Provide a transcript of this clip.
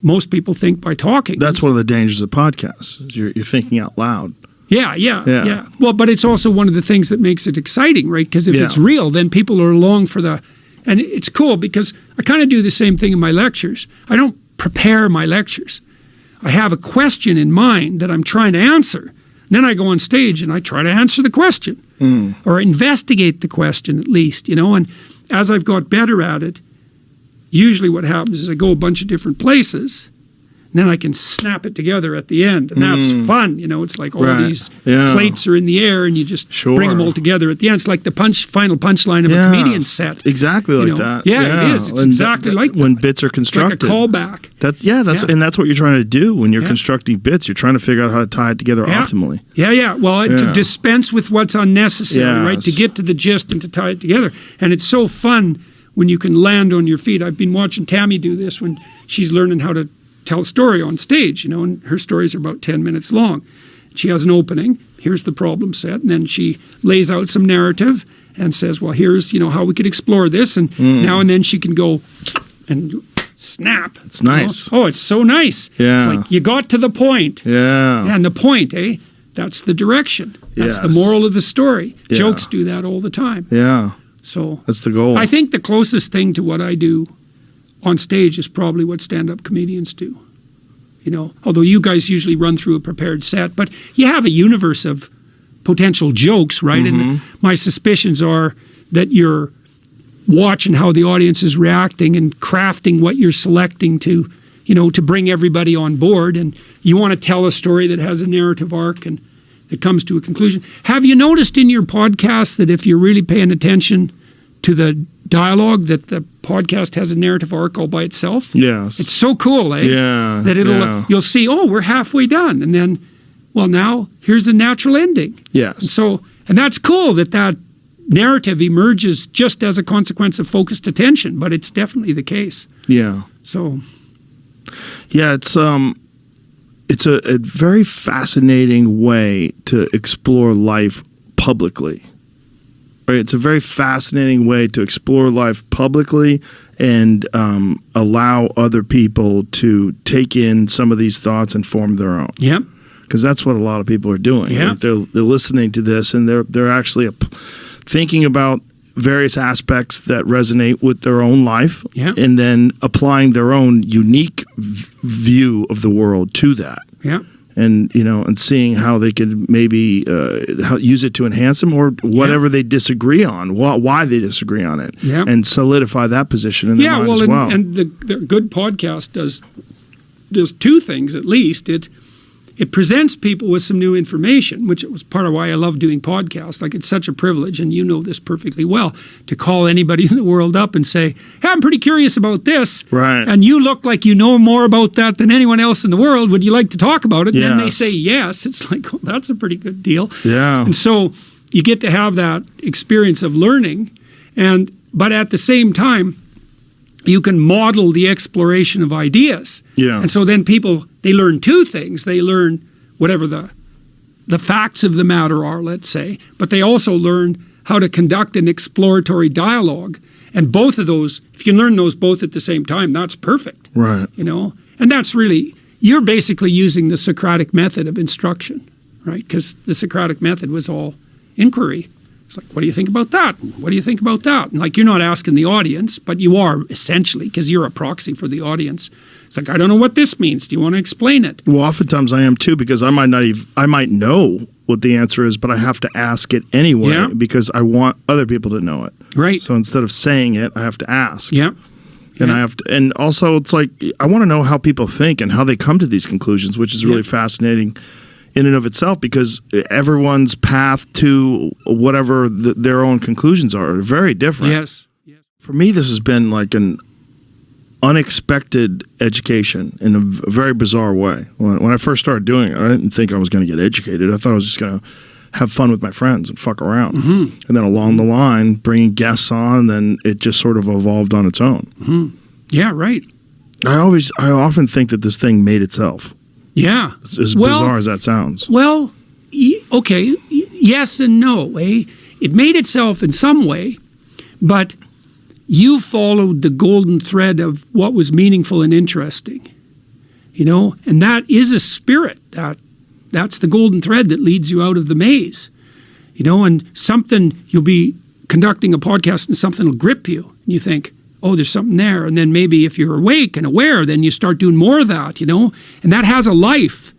most people think by talking. That's one of the dangers of podcasts. Is you're thinking out loud. Yeah. Well, but it's also one of the things that makes it exciting, right? Because if it's real, then people are along for the... And it's cool because I kind of do the same thing in my lectures. I don't prepare my lectures. I have a question in mind that I'm trying to answer. Then I go on stage and I try to answer the question or investigate the question at least, and as I've got better at it, usually what happens is I go a bunch of different places and then I can snap it together at the end. And that's fun, it's like all these plates are in the air and you just bring them all together at the end. It's like the final punchline of a comedian's set. Exactly like that. Yeah, it is. It's exactly like that. When bits are constructed. It's like a callback. And that's what you're trying to do when you're constructing bits. You're trying to figure out how to tie it together optimally. Yeah. Well, to dispense with what's unnecessary, right? To get to the gist and to tie it together. And it's so fun when you can land on your feet. I've been watching Tammy do this when she's learning how to tell a story on stage, and her stories are about 10 minutes long. She has an opening. Here's the problem set. And then she lays out some narrative and says, well, here's, how we could explore this. And now and then she can go and snap. It's nice. Oh, it's so nice. Yeah. It's like you got to the point. Yeah. And the point, that's the direction. That's the moral of the story. Yeah. Jokes do that all the time. Yeah. So that's the goal. I think the closest thing to what I do on stage is probably what stand-up comedians do. Although you guys usually run through a prepared set, but you have a universe of potential jokes, right? And my suspicions are that you're watching how the audience is reacting and crafting what you're selecting to bring everybody on board. And you want to tell a story that has a narrative arc and it comes to a conclusion. Have you noticed in your podcast that if you're really paying attention to the dialogue, that the podcast has a narrative arc all by itself? Yes. It's so cool, eh? Yeah. That you'll see, we're halfway done. And then, now here's the natural ending. Yes. And that's cool that narrative emerges just as a consequence of focused attention, but it's definitely the case. Yeah. So. Yeah, it's a very fascinating way to explore life publicly. Right? It's a very fascinating way to explore life publicly and allow other people to take in some of these thoughts and form their own. Yep. Because that's what a lot of people are doing. Yeah. Right? They're listening to this and they're actually thinking about various aspects that resonate with their own life, and then applying their own unique view of the world to that. Yeah. And and seeing how they could maybe use it to enhance them or whatever they disagree on, why they disagree on it, and solidify that position in their mind as well. And the good podcast does two things at least. It presents people with some new information, which was part of why I love doing podcasts. Like, it's such a privilege, and you know this perfectly well, to call anybody in the world up and say, hey, I'm pretty curious about this. Right. And you look like you know more about that than anyone else in the world. Would you like to talk about it? And then they say yes. It's like, well, that's a pretty good deal. Yeah. And so you get to have that experience of learning. But at the same time, you can model the exploration of ideas. Yeah. And so then people, they learn two things. They learn whatever the facts of the matter are, let's say, but they also learn how to conduct an exploratory dialogue. And both of those, if you can learn those both at the same time, that's perfect. Right. And that's really, you're basically using the Socratic method of instruction, right? Because the Socratic method was all inquiry. It's like, what do you think about that? What do you think about that? And like, you're not asking the audience, but you are essentially, because you're a proxy for the audience. It's like, I don't know what this means. Do you want to explain it? Well, oftentimes I am too, because I might know what the answer is, but I have to ask it anyway because I want other people to know it. Right. So instead of saying it, I have to ask. Yeah. And I have to, and also it's like, I want to know how people think and how they come to these conclusions, which is really fascinating in and of itself, because everyone's path to whatever their own conclusions are very different. Yes. For me, this has been like an unexpected education in a very bizarre way. When I first started doing it, I didn't think I was going to get educated. I thought I was just going to have fun with my friends and fuck around. Mm-hmm. And then along the line, bringing guests on, then it just sort of evolved on its own. Mm-hmm. Yeah, right. I often think that this thing made itself. Yeah. As bizarre as that sounds. Well, okay, yes and no. It made itself in some way, but you followed the golden thread of what was meaningful and interesting. you know, and that is a spirit. That's the golden thread that leads you out of the maze, you know, and something, you'll be conducting a podcast and something will grip you. And you think, oh, there's something there. And then maybe if you're awake and aware, then you start doing more of that, you know, and that has a life.